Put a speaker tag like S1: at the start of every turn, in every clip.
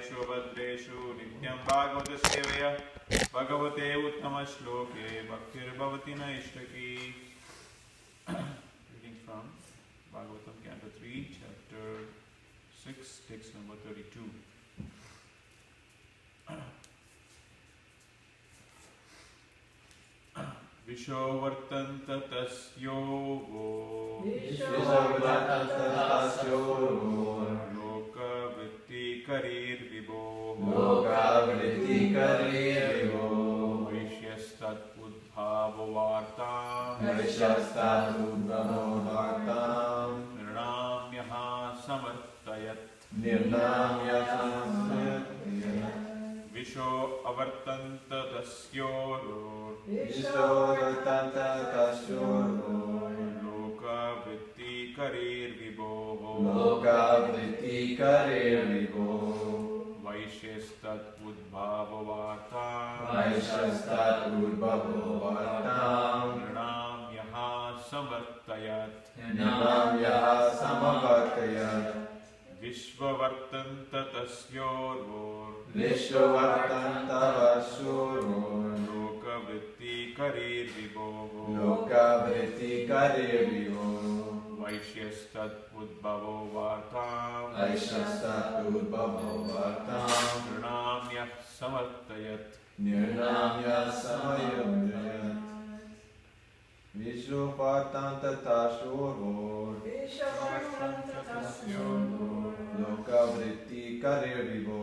S1: Parayeshu Bhadreshu Nityam Bhagavata Sevaya Bhagavate Uttama Shloke Bhaktir Bhavati Naishtaki. Reading from Bhagavatam Canto 3, Chapter 6, text number 32. Visho vartanta tasyovo Loka vritti karir vibo Vaishyastat udbhavo vartam Nirnamyaha samartayat Visho avartanta tasyoror Loka vritti karir vibo Vaishyastat udbhavo vartam Nirnamyaha samartayat Vishvavartanta tasyorvor Loka vritti karir vibo Vaishyastat udbhavo vartam Nirnamyah samartayat
S2: Vishvavartanta tasyorvor Loka vritti karir vibo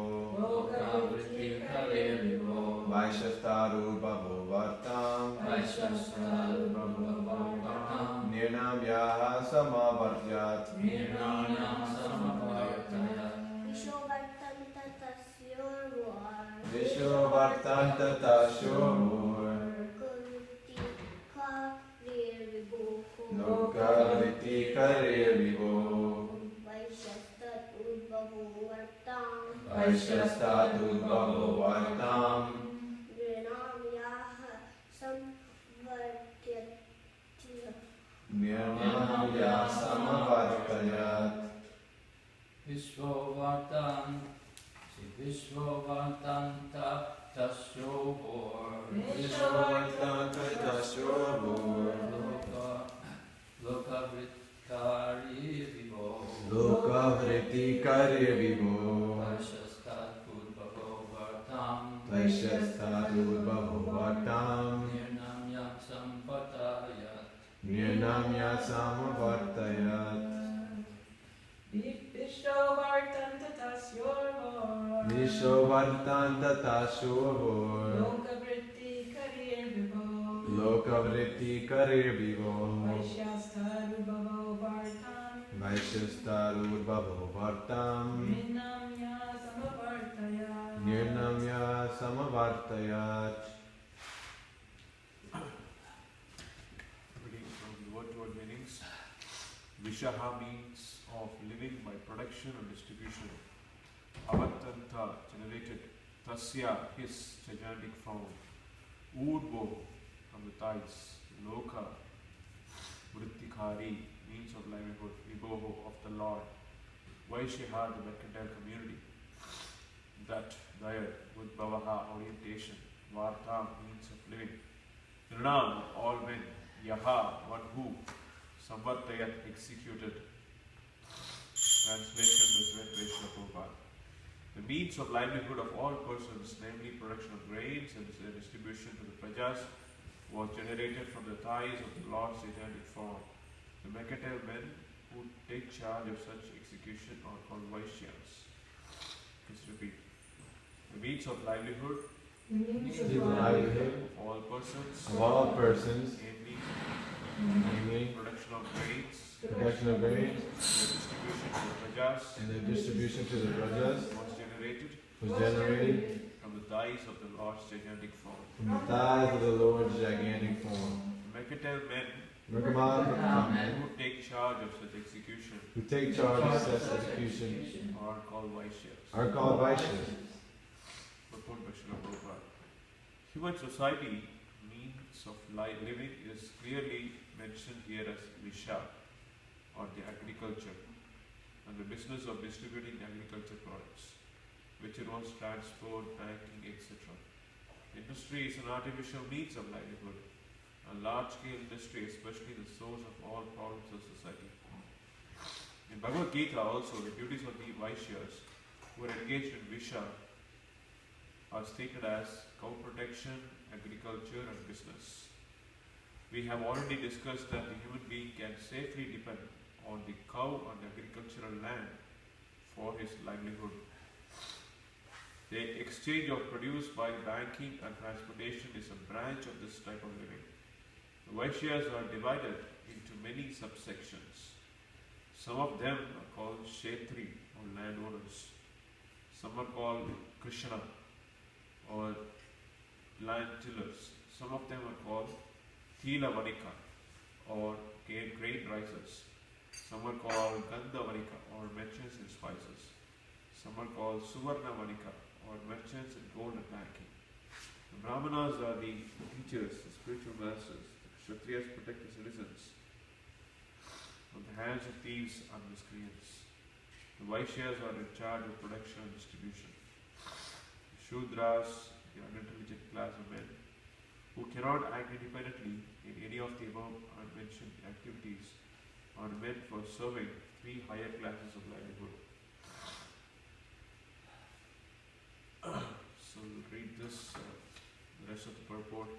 S2: Vaishyastat udbhavo vartam Nirnamyaha samavartyat Vishvavartanta tasyorvor Loka vritti karir vibo Vaishyastat udbhavo vartam Nirnamyaha samavartyat
S3: Vishvavartanta tasyorvor Loka vritti karir vibo Vaishyastat udbhavo vartam Nirnamyaha samavartyat Vishvavartanta tasyorvor Loka vritti karir vibo Vaishyastat udbhavo vartam Nirnamyaha samavartyat.
S1: Reading from the word-to-word meanings. Vishaha means of living by production or distribution. Avartanta, generated. Tasya, his, gigantic form. Udvo, from the thighs. Loka, vrittikari, means of livelihood. Viboho, of the Lord. Vaishyaha, the mercantile community. That, there, Udbhavaha, orientation. Vartam, means of living. Nirnam, all men. Yaha, one who. Samvartayat, executed. Translation with Venkateshwara Prabhupada. The means of livelihood of all persons, namely production of grains and their distribution to the prajas, was generated from the thighs of the Lord's satanic form. The mercantile men who take charge of such execution are called Vaishyas. Let's repeat. The means of livelihood of all persons, namely production of grains, and the distribution to the prajas, was generated from the thighs of the Lord's gigantic form. The mercantile men who take charge of such execution are called Vaishyas. Purport by Srila Prabhupada. Human society means of living is clearly mentioned here as Visha, or the agriculture, and the business of distributing agriculture products. which involves transport, banking, etc. Industry is an artificial means of livelihood. A large-scale industry, especially the source of all problems of society. In Bhagavad Gita also, the duties of the Vaishyas who are engaged in Visha are stated as cow protection, agriculture and business. We have already discussed that the human being can safely depend on the cow and agricultural land for his livelihood. The exchange of produce by banking and transportation is a branch of this type of living. The Vaishyas are divided into many subsections. Some of them are called Kshetri or landowners. Some are called Krishna or land tillers. Some of them are called Thila Vanika or grain risers. Some are called Gandha Vanika or merchants in spices. Some are called Suvarna Vanika or merchants in gold and banking. The Brahmanas are the teachers, the spiritual masters. The Kshatriyas protect the citizens from the hands of thieves and miscreants. The Vaishyas are in charge of production and distribution. The Shudras, the unintelligent class of men, who cannot act independently in any of the above mentioned activities, are meant for serving three higher classes of livelihood. So we'll read this, the rest of the purport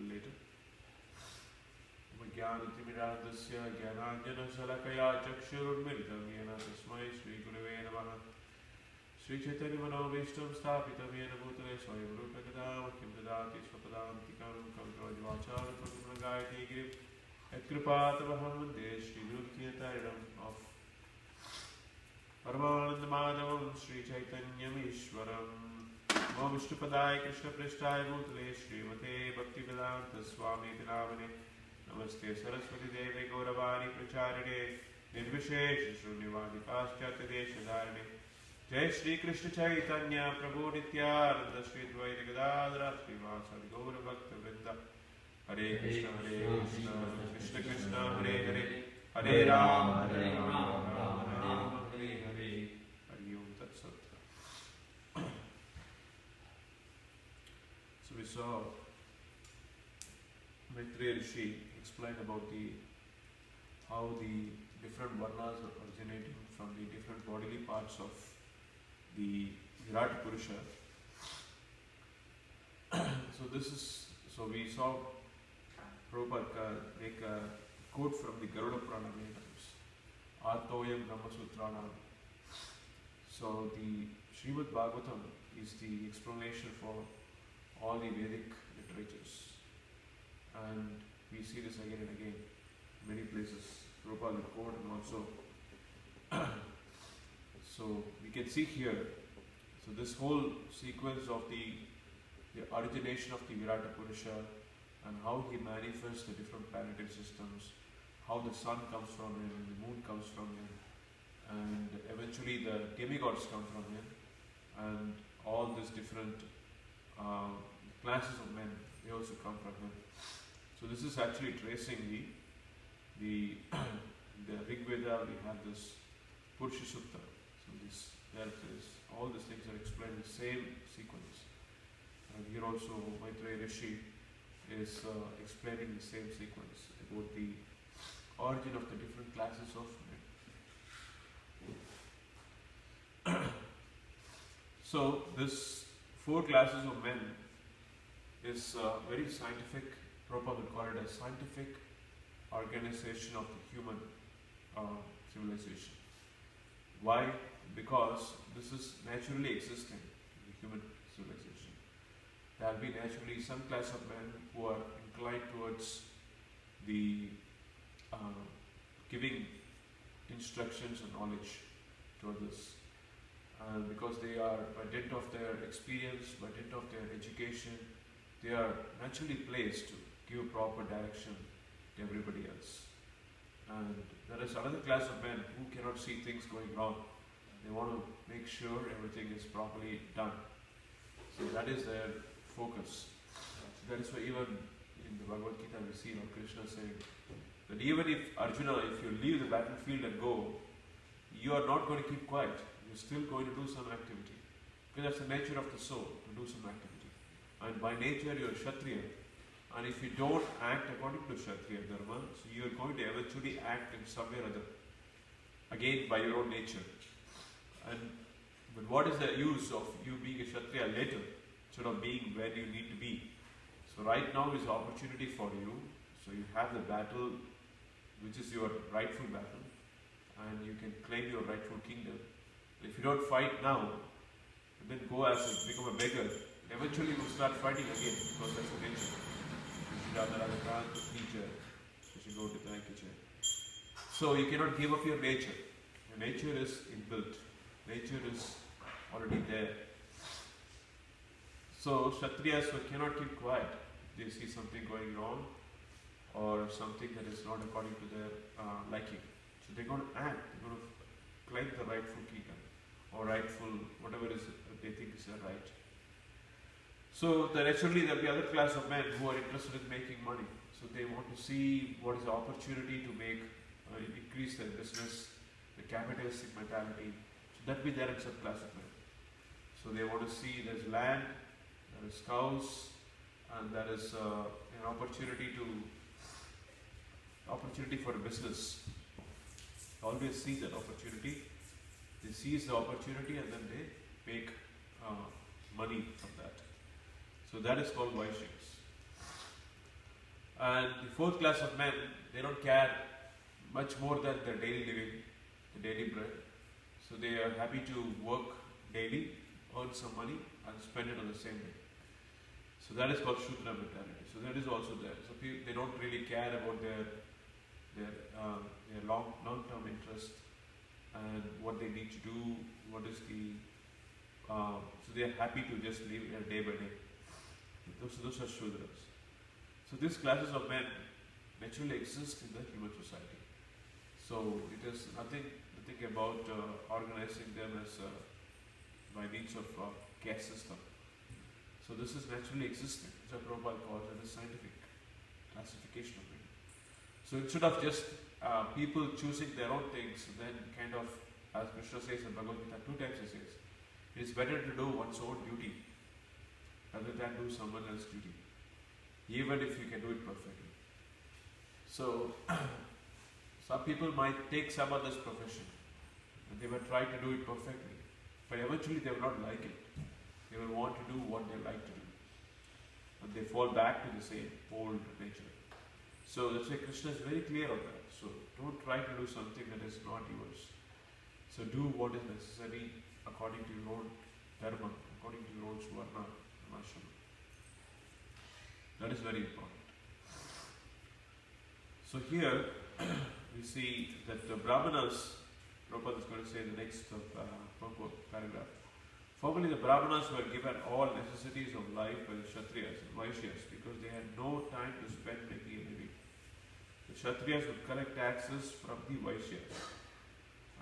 S1: later. ज्ञानतिमिरान्धस्य ज्ञानाञ्जनशलाकया चक्षुरुन्मिलितं येन तस्मै श्रीगुरवे नमः। श्रीचैतन्यमनोभीष्टं स्थापितं येन भूतले स्वयं रूपकदा मह्यं ददाति स्वपदान्तिकं कविराजवाचारं गायति गिरिं यत्कृपातमहं वन्दे श्रीगुरुकीर्तनम् of परमानन्दमाधवं श्रीचैतन्यमीश्वरम्। नमो विष्णुपदाय कृष्णपृष्ठाय भूतले श्रीमते भक्तिवेदान्तस्वामीति नामिने नमस्ते सरस्वती देवे गौरवाणी प्रचारिणे निर्विशेष शून्यवादी पाश्चात्य देशधारिणे। जय श्री कृष्ण चैतन्य प्रभु नित्यानंद श्री द्वैत गदाधर श्रीवासादि गौर भक्त वृंद। हरे कृष्ण कृष्ण कृष्ण हरे हरे, हरे राम राम राम हरे हरे। हरि ओम तत्सत। So we saw Maitreya Rishi explained about how the different varnas are originating from the different bodily parts of the Virat Purusha. So we saw Prabhupada make a quote from the Garuda Purana Vedams, Artoyam Brahma Sutranam. So the Srimad Bhagavatam is the explanation for all the Vedic literatures. And we see this again and again, many places, Prabhupada will quote and also. So we can see here, so this whole sequence of the origination of the Virata Purusha and how he manifests the different planetary systems, how the sun comes from him, the moon comes from him, and eventually the demigods come from him, and all these different classes of men, they also come from him. So this is actually tracing the Rig Veda. We have this Purusha Sukta. So all these things are explained in the same sequence. And here also Maitreya Rishi is explaining the same sequence about the origin of the different classes of men. So this 4 classes of men is very scientific. Prabhupada would call it a scientific organization of the human civilization. Why? Because this is naturally existing in the human civilization. There will be naturally some class of men who are inclined towards the giving instructions and knowledge to others. And because they are, by dint of their experience, by dint of their education, they are naturally placed to give proper direction to everybody else. And there is another class of men who cannot see things going wrong. They want to make sure everything is properly done. So that is their focus. That is why even in the Bhagavad Gita we see Lord Krishna saying that even if Arjuna, if you leave the battlefield and go, you are not going to keep quiet. You're still going to do some activity. Because that's the nature of the soul, to do some activity. And by nature you're a Kshatriya. And if you don't act according to Kshatriya Dharma, so you're going to eventually act in some way or other. Again, by your own nature. But what is the use of you being a Kshatriya later, instead of being where you need to be? So right now is the opportunity for you. So you have the battle, which is your rightful battle, and you can claim your rightful kingdom. If you don't fight now, and then go become a beggar, eventually you will start fighting again, because that's the nature. So you cannot give up your nature. Your nature is inbuilt. Nature is already there. So Kshatriyas cannot keep quiet. They see something going wrong or something that is not according to their liking. So they're going to act. They're going to claim the rightful kingdom or rightful whatever it is that they think is their right. So naturally there will be other class of men who are interested in making money. So they want to see what is the opportunity to make increase their business, the capitalistic mentality. So that will be there in some class of men. So they want to see there's land, there is cows, and there is an opportunity for a business. Always see that opportunity. They seize the opportunity and then they make money from that. So that is called Vaishyas. And the fourth class of men, they don't care much more than their daily living, the daily bread. So they are happy to work daily, earn some money, and spend it on the same day. So that is called Shudra mentality. So that is also there. So they don't really care about their long-term interest and what they need to do. What is the so they are happy to just live day by day. Those are Shudras. So these classes of men naturally exist in the human society. So it is nothing about organizing them as by means of caste system. So this is naturally existing. Which Prabhupada calls it a scientific classification of men. So instead of just people choosing their own things, then kind of, as Krishna says in Bhagavad Gita, 2 times he says, it is better to do one's own duty rather than do someone else's duty, even if you can do it perfectly. So some people might take some other's profession and they will try to do it perfectly, but eventually they will not like it. They will want to do what they like to do, and they fall back to the same old nature. So that's why Krishna is very clear on that. So don't try to do something that is not yours. So do what is necessary according to your own dharma, according to your own swarna and ashrama. That is very important. So here we see that the Brahmanas, Prabhupada is going to say in the next paragraph. Formerly the Brahmanas were given all necessities of life by the Kshatriyas and Vaishyas because they had no time to spend making a living. The Kshatriyas would collect taxes from the Vaishyas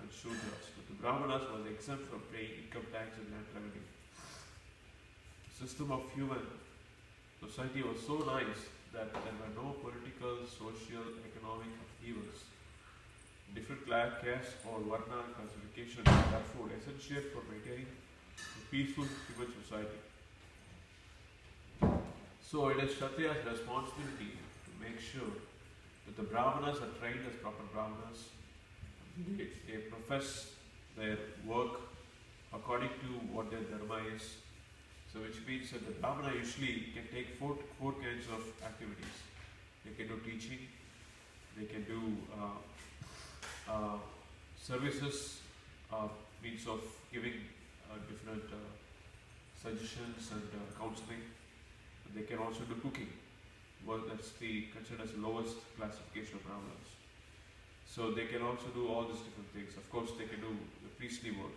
S1: and Shudras, but the Brahmanas was exempt from paying income tax and land revenue. The system of human society was so nice that there were no political, social, economic upheavals. Different caste or varna classifications are therefore essential for maintaining a peaceful human society. So it is Kshatriya's responsibility to make sure that the Brahmanas are trained as proper Brahmanas. They profess their work according to what their dharma is. So which means that the Brahmana usually can take four kinds of activities. They can do teaching, they can do services, means of giving different suggestions and counseling. And they can also do cooking. Well, that's considered as the lowest classification of Brahmanas. So they can also do all these different things. Of course, they can do the priestly work.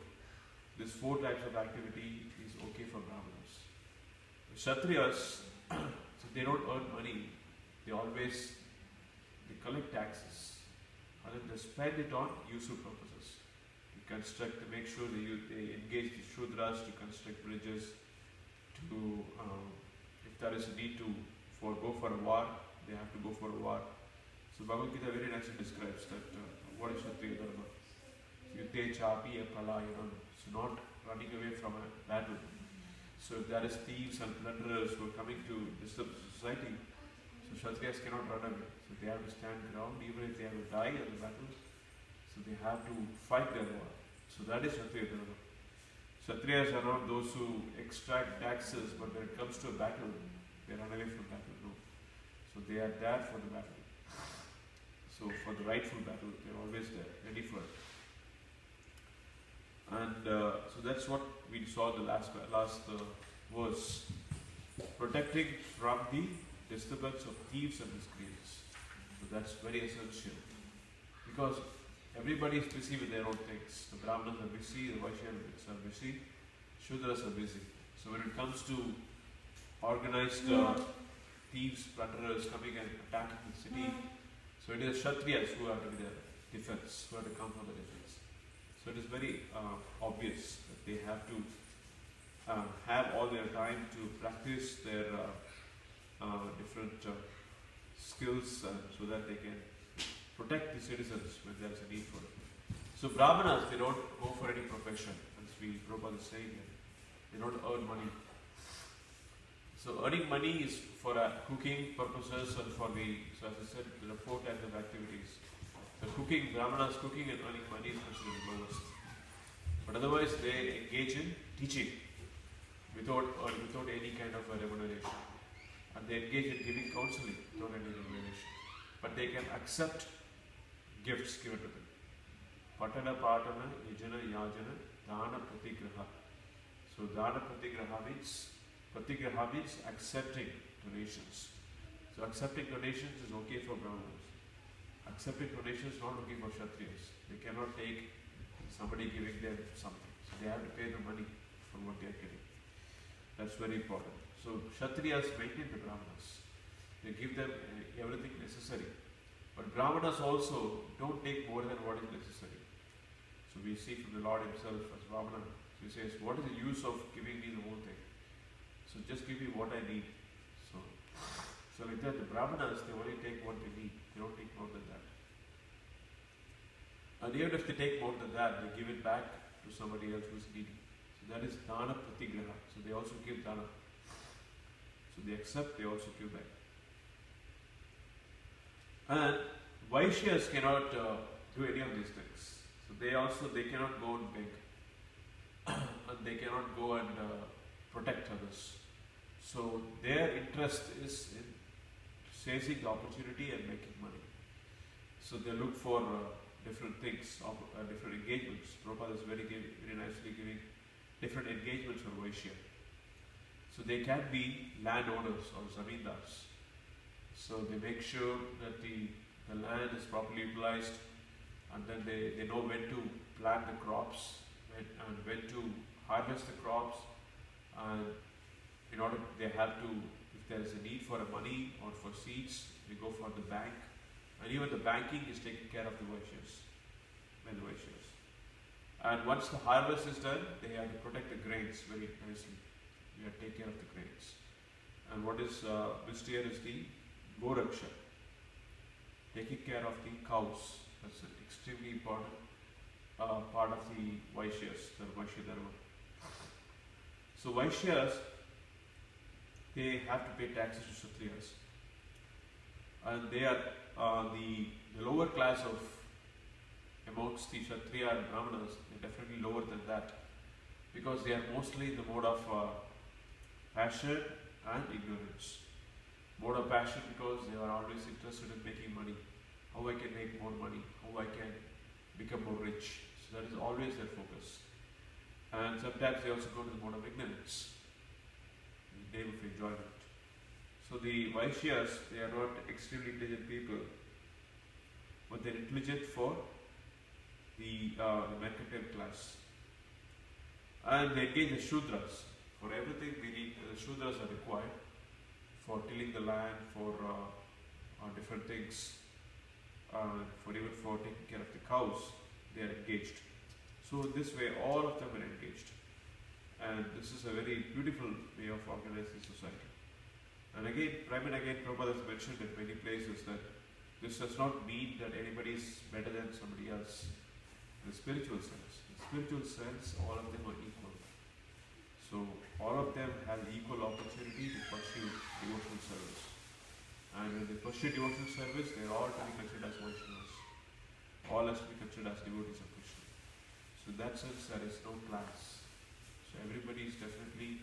S1: These 4 types of activity is okay for Brahmanas. The Kshatriyas, so they don't earn money. They collect taxes and then they spend it on useful purposes. To make sure they engage the Shudras to construct bridges, to if there is a need to go for a war, they have to go for a war. So Bhagavad Gita very nicely describes that what is Kshatriya Dharma. Yuddhe chapi palayana. So not running away from a battle. So if there is thieves and plunderers who are coming to disturb society, so Kshatriyas cannot run away. So they have to stand ground even if they have to die in the battle. So they have to fight their war. So that is Kshatriya Dharma. Kshatriyas are not those who extract taxes, but when it comes to a battle, they run away from battle. No. So they are there for the battle. So for the rightful battle, they are always there, ready for it. And so that's what we saw in the last verse. Protecting from the disturbance of thieves and miscreants. So that's very essential. Because everybody is busy with their own things. The Brahmanas are busy, the Vaishyas are busy, Shudras are busy. So when it comes to organized thieves, plunderers coming and attacking the city, so it is Kshatriyas who have to be the defense, who have to come for the defense. So it is very obvious that they have to have all their time to practice their different skills so that they can protect the citizens when there is a need for it. So Brahmanas, they don't go for any profession, as Prabhupada is saying here. They don't earn money. So earning money is for cooking purposes and for so as I said, there are 4 types of activities. So cooking, Brahmanas cooking and earning money is considered the lowest. But otherwise they engage in teaching without any kind of a remuneration. And they engage in giving counseling without any remuneration. But they can accept gifts given to them. Patana, Patana, Yajana, Yajana, Dana, Pratigraha. So Dana, Pratigraha means accepting donations. So accepting donations is okay for Brahmanas. Accepting donations is not okay for Kshatriyas. They cannot take somebody giving them something. So they have to pay the money for what they are getting. That's very important. So Kshatriyas maintain the Brahmanas. They give them everything necessary. But Brahmanas also don't take more than what is necessary. So we see from the Lord himself as Brahmana, he says, what is the use of giving me the whole thing? So just give me what I need. So like that, the Brahmanas, they only take what they need. They don't take more than that. And even if they take more than that, they give it back to somebody else who is needy. So that is Dana Pratigraha. So they also give Dana. So they accept, they also give back. And Vaishyas cannot do any of these things. So they cannot go and beg. And they cannot go and protect others. So their interest is in seizing the opportunity and making money. So they look for different things, different engagements. Prabhupada is very nicely giving different engagements for Vaishya. So they can be landowners or zamindars. So they make sure that the land is properly utilized, and then they know when to plant the crops and when to harvest the crops, and in order they have to, if there is a need for money or for seeds, they go for the bank, and even the banking is taken care of the Vaishyas, by the Vaishyas. And once the harvest is done, they have to protect the grains very nicely. You have to take care of the grains. And what is missed here is the Goraksha, taking care of the cows. That's an extremely important part of the Vaishyas, the Vaishya Dharma. So Vaishyas, they have to pay taxes to Kshatriyas. And they are the lower class of amongst the Kshatriya and Brahmanas, they are definitely lower than that, because they are mostly in the mode of passion and ignorance. Mode of passion because they are always interested in making money. How I can make more money, how I can become more rich. So that is always their focus. And sometimes they also go to the mode of ignorance, in the name of enjoyment. So the Vaishyas, they are not extremely intelligent people, but they are intelligent for the mercantile class. And they engage the Shudras. For everything we need, the Shudras are required for tilling the land, for different things, for even for taking care of the cows, they are engaged. So this way all of them are engaged. And this is a very beautiful way of organizing society. And again, Prabhupada has mentioned in many places that this does not mean that anybody is better than somebody else in the spiritual sense. In the spiritual sense, all of them are equal. So all of them have equal opportunity to pursue devotional service. And when they pursue devotional service, they are all to be considered as Vaishnavas. All has to be considered as devotees of Krishna. So in that sense, there is no class. So everybody is definitely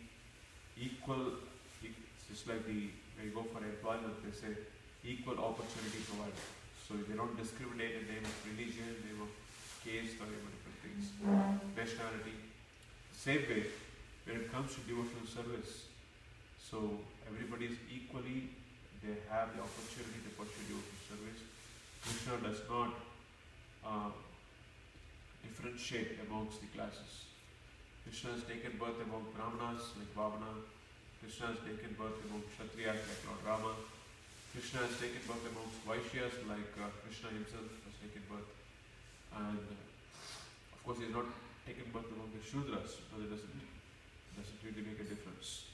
S1: equal. It's just like when you go for employment, they say equal opportunity provided. So they don't discriminate in the name of religion, name of caste, or even different things, nationality. Same way, when it comes to devotional service, so everybody is equally, they have the opportunity to pursue devotional service. Krishna does not differentiate amongst the classes. Krishna has taken birth among Brahmanas like Vamana. Krishna has taken birth among Kshatriyas like Lord Rama. Krishna has taken birth amongst Vaishyas like Krishna himself has taken birth. And of course he has not taken birth among the Shudras, but it doesn't really make a difference.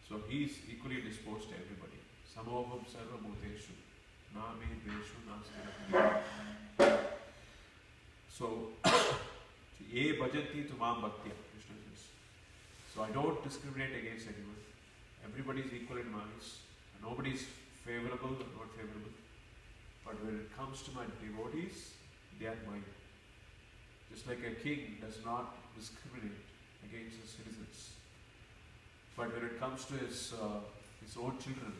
S1: So he is equally disposed to everybody. Samovam sarva bhuteshu name veshu nasti. So ye bhajanti tumam bhaktya, Krishna says. So I don't discriminate against anyone. Everybody is equal in my eyes. Nobody is favorable or not favorable. But when it comes to my devotees, they are mine. Just like a king does not discriminate against his citizens. But when it comes to his own children,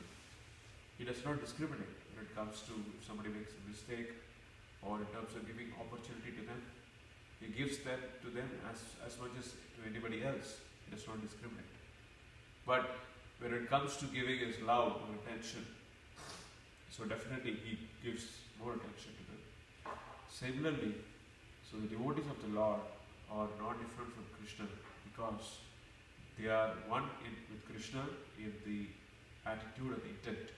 S1: he does not discriminate. When it comes to if somebody makes a mistake, or in terms of giving opportunity to them, he gives that to them as much as to anybody else. He does not discriminate. But when it comes to giving his love or attention, so definitely he gives more attention to them. Similarly, so the devotees of the Lord are not different from Krishna because they are one with Krishna in the attitude and the intent.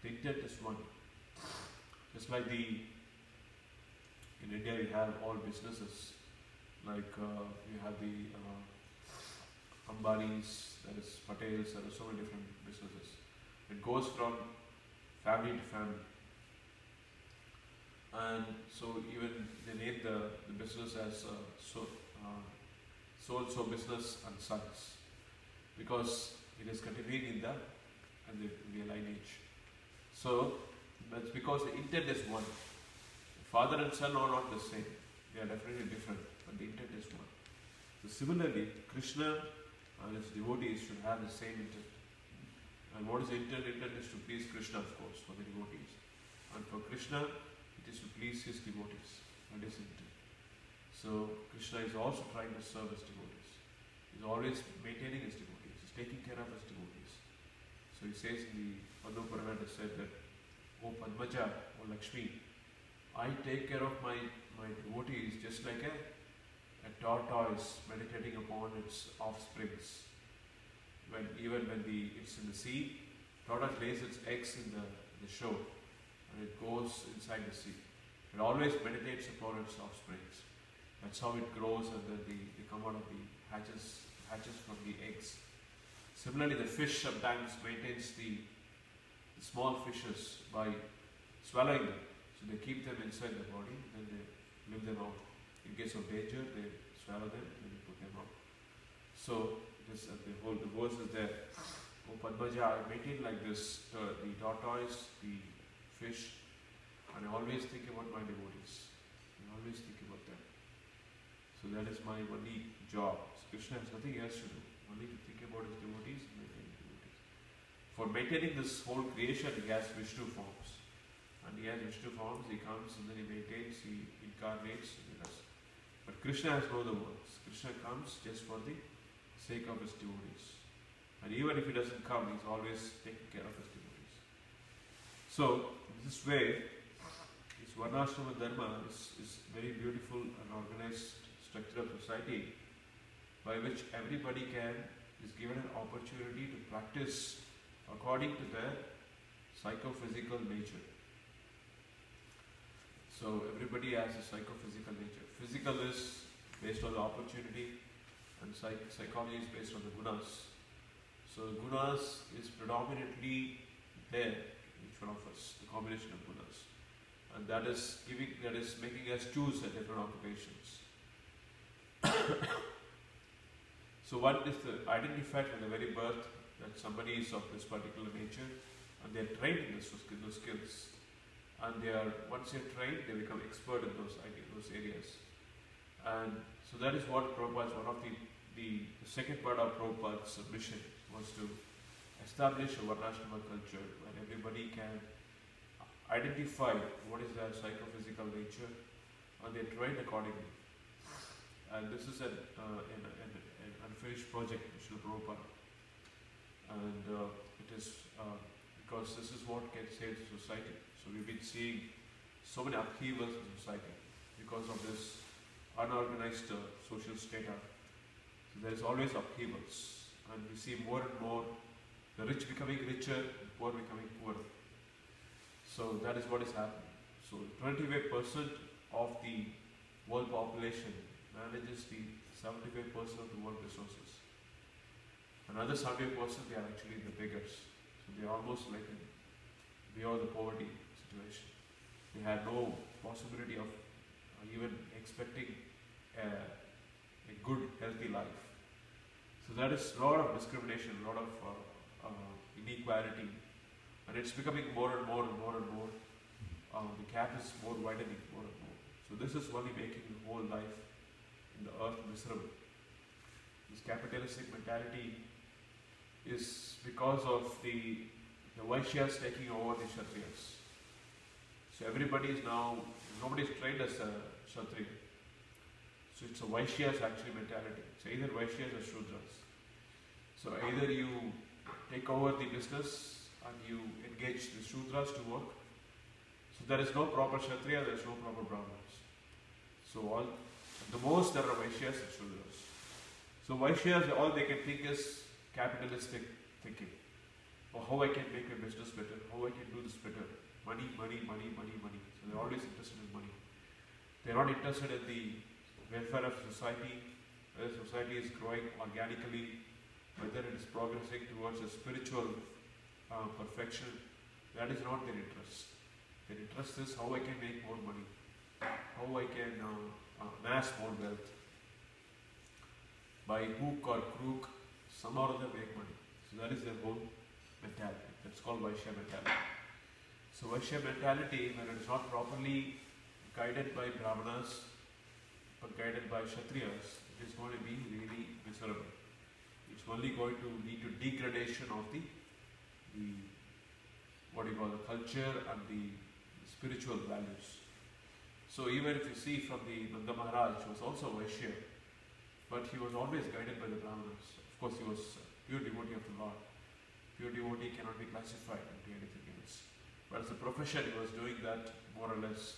S1: The intent is one. Just like in India we have all businesses, like we have the Ambanis, there is Patels, there are so many different businesses. It goes from family to family. And so even they name the business as so-and-so business and sons, because it is continuing in the lineage. So that's because the intent is one. Father and son are not the same. They are definitely different, but the intent is one. So similarly, Krishna and his devotees should have the same intent. And what is the intent? Intent is to please Krishna, of course, for the devotees. And for Krishna, it is to please his devotees. That is intent. So Krishna is also trying to serve his devotees. He is always maintaining his devotees. He is taking care of his devotees. So he says in the Padma Purana, it said that, O Padmaja, O Lakshmi, I take care of my devotees just like a tortoise meditating upon its offsprings. Even when it's in the sea, tortoise lays its eggs in the shore and it goes inside the sea. It always meditates upon its offsprings. That's how it grows, and then they come out of the hatches from the eggs. Similarly, the fish sometimes maintains the small fishes by swallowing them. So they keep them inside the body, then they live them out. In case of danger, they swallow them and they put them out. So the verse is there. O Padmaja, I maintain like this, the tortoise, the fish, and I always think about my devotees. I always think about them. So that is my only job. So Krishna has nothing else to do, only to think about his devotees and maintain his devotees. For maintaining this whole creation, he has Vishnu forms. And he has Vishnu forms, he comes and then he maintains, he incarnates, and he does. But Krishna has no other works. Krishna comes just for the sake of his devotees. And even if he doesn't come, he's always taking care of his devotees. So, in this way, this Varnashrama Dharma is very beautiful and organized structure of society by which everybody is given an opportunity to practice according to their psychophysical nature. So everybody has a psychophysical nature. Physical is based on the opportunity, and psychology is based on the gunas. So gunas is predominantly there in each one of us, the combination of gunas. And that is making us choose at different occupations. So one is identified from the very birth that somebody is of this particular nature, and they are trained in those skills. And once they are trained, they become expert in those areas. And so that is what Prabhupada's, one of the second part of Prabhupada's mission was to establish a Varnashrama culture where everybody can identify what is their psychophysical nature, and they are trained accordingly. And this is an unfinished project, Srila Prabhupada. And it is because this is what can save the society. So we've been seeing so many upheavals in society because of this unorganized social strata. So there is always upheavals, and we see more and more the rich becoming richer, the poor becoming poorer. So that is what is happening. So 25% of the world population manages the 75% of the world resources. Another 75% they are actually the beggars. So they are almost like beyond the poverty situation. They have no possibility of even expecting a good, healthy life. So that is a lot of discrimination, a lot of inequality, and it's becoming more and more and more and more. The gap is more widening more and more. So this is only making the whole life in the earth miserable. This capitalistic mentality is because of the Vaishyas taking over the Kshatriyas. So everybody is now, nobody is trained as a Kshatriya. So it's a Vaishyas actually mentality. So either Vaishyas or Shudras. So either you take over the business and you engage the Shudras to work. So there is no proper Kshatriya, there is no proper Brahmanas. So the most there are Vaishyas and Shudras. So Vaishyas, all they can think is capitalistic thinking. Or how I can make my business better, how I can do this better. Money, money, money, money, money. So they're always interested in money. They're not interested in the welfare of society, whether society is growing organically, whether it is progressing towards a spiritual perfection. That is not their interest. Their interest is how I can make more money, how I can amass more wealth. By hook or crook, somehow or other make money. So that is their whole mentality. That's called Vaishya mentality. So Vaishya mentality, when it is not properly guided by Brahmanas, but guided by Kshatriyas, it is going to be really miserable. It's only going to lead to degradation of the culture and the spiritual values. So even if you see from the Nanda Maharaj, was also Vaishya, but he was always guided by the Brahmanas. Of course, he was a pure devotee of the Lord. Pure devotee cannot be classified into anything else. But as a profession, he was doing that more or less.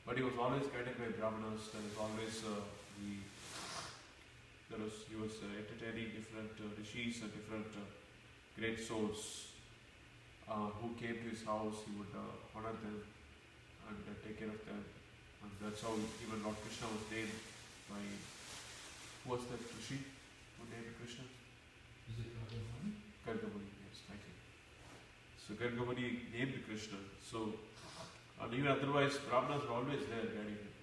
S1: But he was always guided by Brahmanas. There was always he was entertaining different rishis and different great souls who came to his house. He would honor them and take care of them. And that's how even Lord Krishna was named by, who was that rishi who named Krishna?
S4: Is it Gargamuni?
S1: Gargamuni, yes, thank you. So Gargamuni named Krishna. So, and even otherwise, Brahmanas were always there guiding him.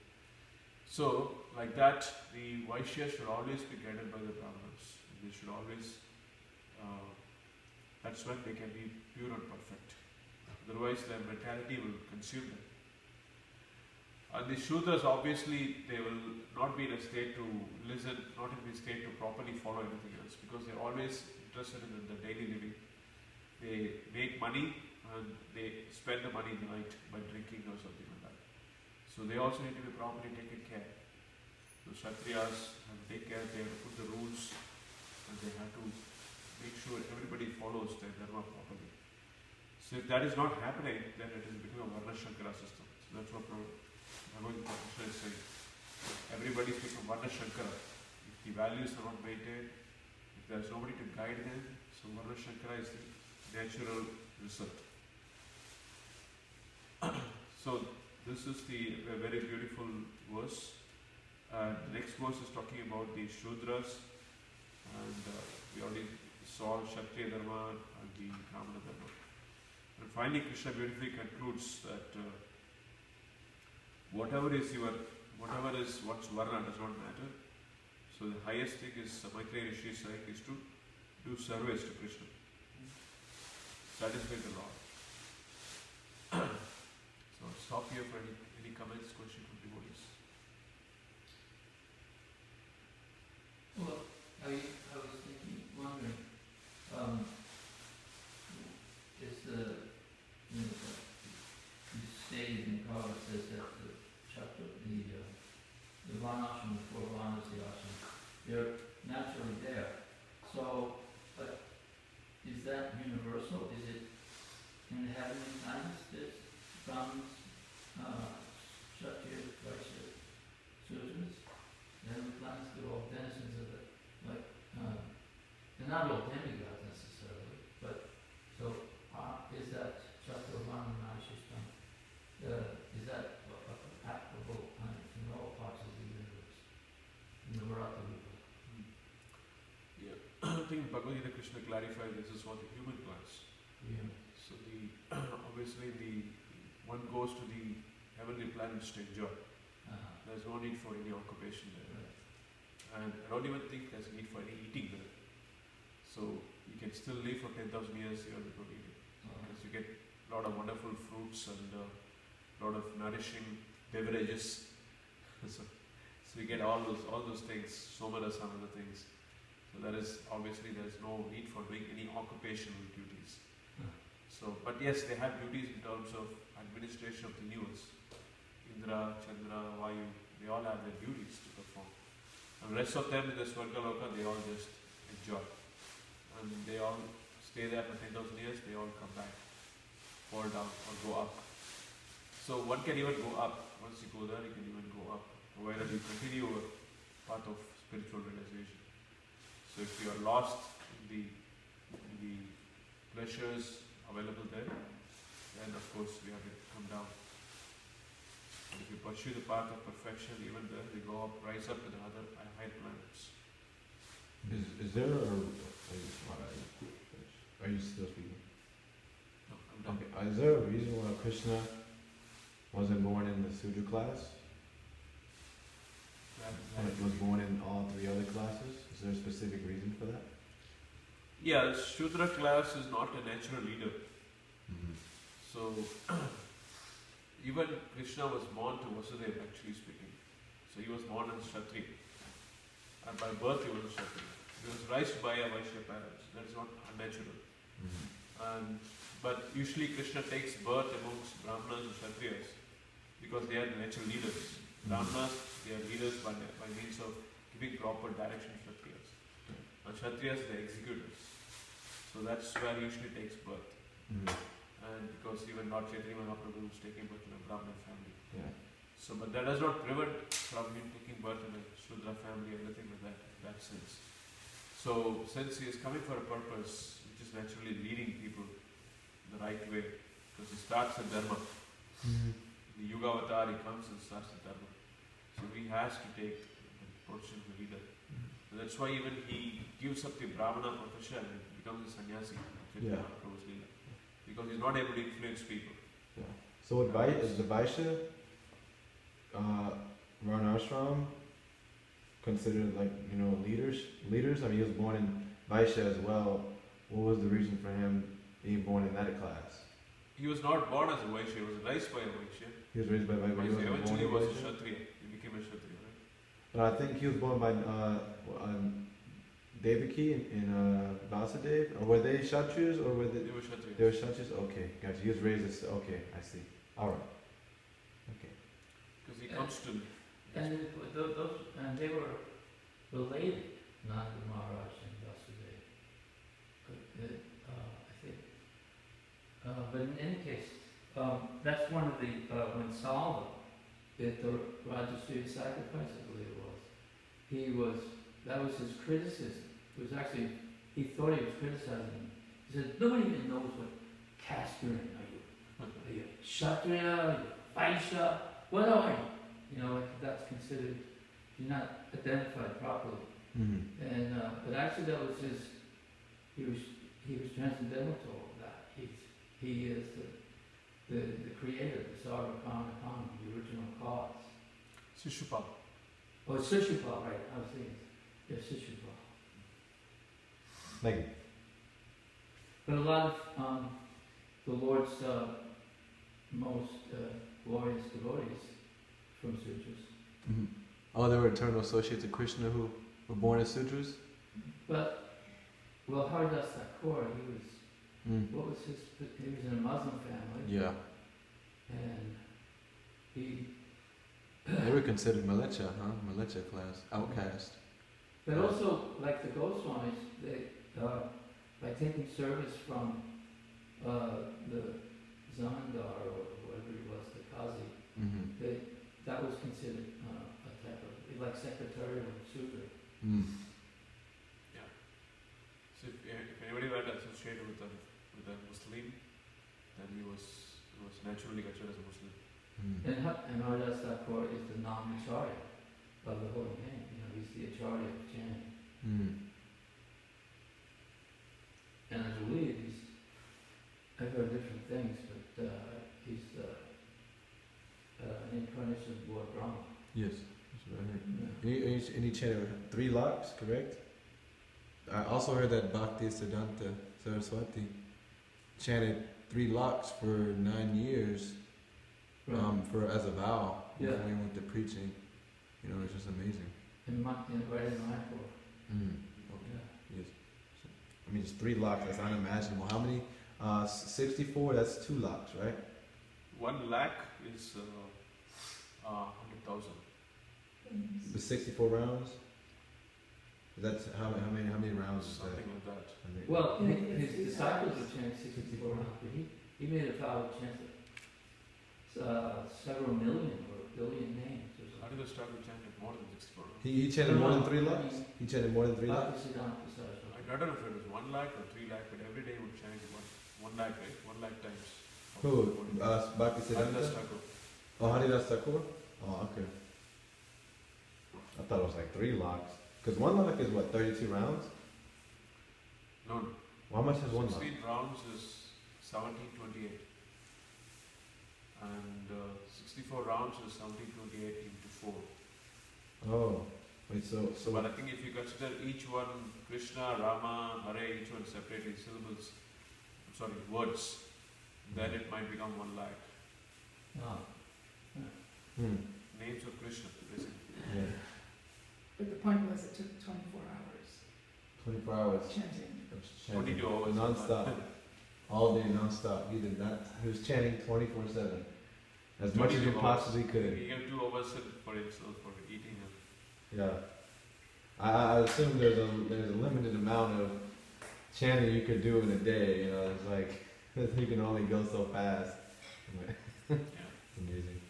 S1: So, like that, the Vaishyas should always be guided by the Brahmanas. They should always, that's when they can be pure and perfect. Otherwise, their mentality will consume them. And the Shudras, obviously, they will not be in a state to listen, not in a state to properly follow anything else, because they're always interested in the daily living. They make money and they spend the money in the night by drinking or something like that. So they also need to be properly taken care. The Kshatriyas have to take care, they have to put the rules, and they have to make sure everybody follows their dharma properly. So if that is not happening, then it is becoming a Varna Shankara system. So that's what Bhagavad Gita is saying. Everybody is becoming Varna Shankara. If the values are not maintained, if there is nobody to guide them, so Varna Shankara is the natural result. So this is a very beautiful verse. The next verse is talking about the Shudras, and we already saw Kshatriya Dharma and the Brahmana Dharma. And finally Krishna beautifully concludes that whatever is one's Varna does not matter. So So the highest thing is Maitreya Rishi is saying is to do service to Krishna. Satisfy the Lord. So I'll stop here for any comments, questions from devotees.
S4: Well, I was thinking, wondering, is you stated in Prabhupada says that the chapter, the Varnashram, the four Varnas, the ashram, they're naturally there. So, but is that universal? Is it in the heavenly planets, there's Brahmins, Kshatriyas, Vaishyas, Sudras? The heavenly planets, they're all denizens of it. Like, they're not all demigods necessarily, but, so, is that Chaturvarna Mahashishtam, is that applicable in all parts of the universe? In the Bharata Rupa?
S1: Yeah. I think Bhagavad Gita Krishna clarified this is for the human class.
S4: Yeah.
S1: So the obviously the one goes to the heavenly planets to enjoy. There's no need for any occupation there.
S4: Right.
S1: And I don't even think there's a need for any eating there. So you can still live for 10,000 years here without eating. Because you get a lot of wonderful fruits and a lot of nourishing beverages. So you get all those things, somaras and other things. So that is obviously there's no need for doing any occupational duties. So, but yes, they have duties in terms of administration of the universe. Indra, Chandra, Vayu, they all have their duties to perform. And the rest of them in the Swargaloka, they all just enjoy. And they all stay there for 10,000 years, they all come back, fall down or go up. So one can even go up. Once you go there, you can even go up, provided you continue a path of spiritual realization. So if you are lost in the pleasures available there, then of course we have to come down. And if you pursue the path of perfection, even there, we go up, rise up to the other higher planets.
S3: Is there are you still speaking?
S1: No, I'm done.
S3: Okay. Is there a reason why Krishna wasn't born in the Sudra class? And it was born in all three other classes? Is there a specific reason for that?
S1: Yeah, the Shudra class is not a natural leader.
S3: Mm-hmm.
S1: So even Krishna was born to Vasudeva, actually speaking. So he was born as Kshatriya. And by birth he was a Kshatriya. He was raised by a Vaishya parents. That is not unnatural.
S3: Mm-hmm.
S1: But usually Krishna takes birth amongst Brahmanas and Kshatriyas because they are the natural leaders. Brahmanas, they are leaders by means of giving proper direction to Kshatriyas. And Kshatriyas, they are executors. So that's where he usually takes birth.
S3: Mm-hmm.
S1: And because even Lord Chaitanya Mahaprabhu is taking birth in a Brahmin family.
S3: Yeah.
S1: So, but that does not prevent from him taking birth in a Shudra family or anything like that, in that sense. So, since he is coming for a purpose, which is naturally leading people the right way, because he starts the Dharma.
S3: Mm-hmm.
S1: The Yuga Avatar, he comes and starts the Dharma. So he has to take the position of the leader. So that's why even he gives up the Brahmana profession and becomes a sannyasi.
S3: Yeah.
S1: Because he's not able to influence people.
S3: Yeah. So what is the Vaishya Varnashram considered like, leaders? I mean, he was born in Vaishya as well. What was the reason for him being born in that class?
S1: He was not born as a Vaishya, he was raised by a Vaishya.
S3: He was raised by Vaishya, but he wasn't
S1: eventually
S3: born
S1: was a
S3: Vaishya?
S1: Kshatriya. He became a Kshatriya, right?
S3: But I think he was born by Devaki and Vasudeva. Or were they Kshatriyas or were they?
S1: They were Kshatriyas.
S3: They were Kshatriyas? Okay, gotcha. He was raised as, okay, I see. Alright. Okay.
S1: Because he comes to...
S4: And they were related, Nanda Maharaj and Vasudeva. I think. But in any case, that's one of the, when Salva did the Rajasuya sacrifice, I believe it was, that was his criticism. It was actually, he thought he was criticizing him. He said, nobody even knows what caste you're in. Are you Kshatriya? Are you Vaishya? What are you? That's considered, you're not identified properly.
S3: Mm-hmm.
S4: And but actually that was he was transcendental to all of that. He is the creator, the Sarvakama, the original cause.
S1: Shishupal.
S4: Oh, it's Sushupal, right? I was thinking. Shishupal.
S3: Like,
S4: But a lot of the Lord's most glorious devotees from sutras.
S3: mhm. Oh, there were eternal associates of Krishna who were born as Sudras?
S4: But, well, Haridas Thakur, he was,
S3: Mm.
S4: what was his, he was in a Muslim family,
S3: Yeah.
S4: and he,
S3: They were considered Malecha, huh? Malecha class, outcast.
S4: but also, like the Goswamis, they, by taking service from the Zamindar or whatever he was, the Qazi,
S3: Mm-hmm.
S4: that was considered a type of, like secretarial Sudra.
S3: Mm.
S1: Yeah. So if anybody were associated with a Muslim, then he was naturally considered as a Muslim.
S3: Mm.
S4: And Haridas Thakur is the non-acharya of the holy name. You know, he's the acharya of chanting.
S3: Mm.
S4: And I believe I've heard different things, but he's an incarnation of Lord Brahma.
S3: Yes, that's what I heard.
S4: Yeah.
S3: And he chanted 3 lakhs, correct? I also heard that Bhakti Siddhanta Saraswati chanted 3 lakhs for 9 years for as a vow before he went to preaching. You know, it's just amazing.
S4: Right in Mayapur.
S3: Mm.
S4: Yeah.
S3: Yes. I mean, it's 3 lakhs. That's unimaginable. How many? 64. That's 2 lakhs, right?
S1: 1 lakh is 100,000.
S3: The 64 rounds. That's how many rounds is that?
S1: Something like that.
S4: Well, his disciples were chanting 64 rounds, but he made a vow to chant several million or a billion names or
S1: How
S4: something.
S1: did the struggle chant more than 64?
S3: He chanted more than 3 lakhs. He chanted more than 3 lakhs.
S4: Bhakti Siddhanta Saraswati.
S1: I don't know if it was 1 lakh or 3 lakh, but every day he would chant 1 lakh, right? 1 lakh times.
S3: Who? Bhakti
S1: Haridas
S3: Siddhanta?
S1: Thakur.
S3: Oh, Haridas Thakur? Oh, okay. I thought it was like 3 lakhs. Because 1 lakh is what, 32 rounds?
S1: No, no.
S3: Well, how much is 1 lakh?
S1: 16 rounds is 1728. And 64 rounds is 1728 into 4.
S3: Oh, wait, so
S1: But I think if you consider each one Krishna, Rama, Hare, each one separately words, then it might become 1 lakh.
S4: Oh.
S1: Names of Krishna, basically.
S3: Yeah.
S5: But the point was it took 24 hours
S3: 24 hours.
S5: chanting.
S3: of chanting.
S1: 22 hours.
S3: Non-stop. All day non-stop. He did not. He was chanting 24/7. As much as he
S1: 22
S3: possibly
S1: hours.
S3: could.
S1: He gave 2 hours for himself for eating.
S3: Yeah. I assume there's a limited amount of chanting you could do in a day. You know, it's like you can only go so fast.
S1: Yeah.
S3: It's amazing.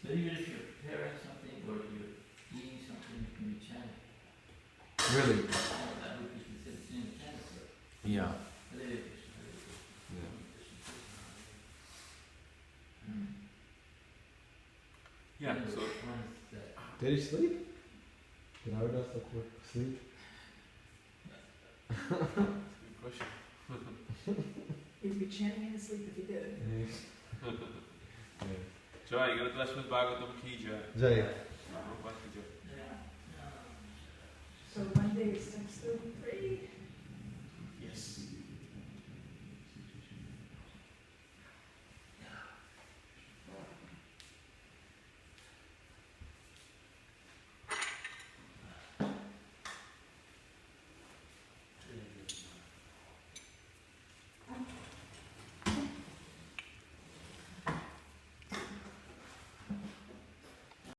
S4: So even if you're preparing something or you're eating something, you can be chanting.
S3: Really?
S4: That would be considered chanting.
S3: Yeah.
S4: Hare Krishna, Hare Krishna,
S3: Yeah.
S4: Krishna Krishna, Hare Hare.
S1: Yeah,
S4: And
S1: so
S4: one is that
S3: Did he sleep? Did Haridas Thakur sleep?
S1: good question.
S5: He'd be chanting in his sleep if he did.
S3: Yeah.
S1: Jai, Lakshmi Bhagavatam ki jai.
S3: Jai.
S1: Prabhupada ki jai.
S4: yeah.
S5: So one day it's 6:33.